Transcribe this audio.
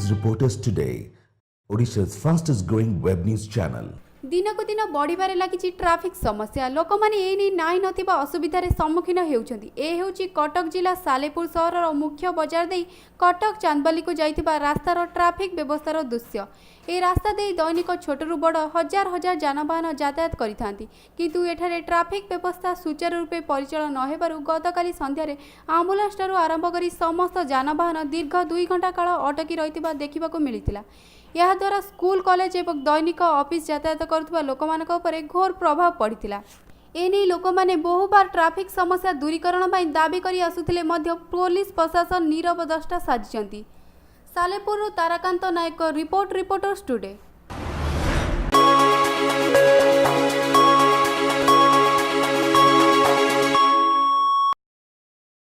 News Reporters Today, Odisha's fastest growing web news channel. दिनकु दिन बढ़िबारे लागिछि traffic समस्या। लोक माने एनी नाई नथिबा असुविधार सम्मुखीन हेउछन्ति। ए हेउछि कटक जिला सालेपुर सहरर मुख्य बजार देई कटक चांदबाली को जाइथिबा रास्तार ट्राफिक व्यवस्थार दृश्य। ए रास्ता देई दैनिक छोटरू बड़ हजार हजार जानबाहन यातायात करिथांती, किंतु एठारे ट्राफिक व्यवस्था सुचारू रूपे परिचालन न हेबारु गतकाली संध्यारे आम्बुलांस ठारू आरंभ करी समस्त जानबाहन दीर्घ 2 घंटा काल अटकी रहिथिबा देखिबाकू मिलिथिला। यह द्वारा स्कूल कॉलेज एवं दैनिक ऑफिस यातायात करुवा लोकमानक उपरे घोर प्रभाव पड़िथिला। एने लोक माने बहुबार ट्राफिक समस्या दूरीकरण पई दाबी करी आसुथिले मध्य पुलिस प्रशासन नीरव दष्टा साजिचंती। सालेपुर ताराकांत नायक रिपोर्टर्स टुडे।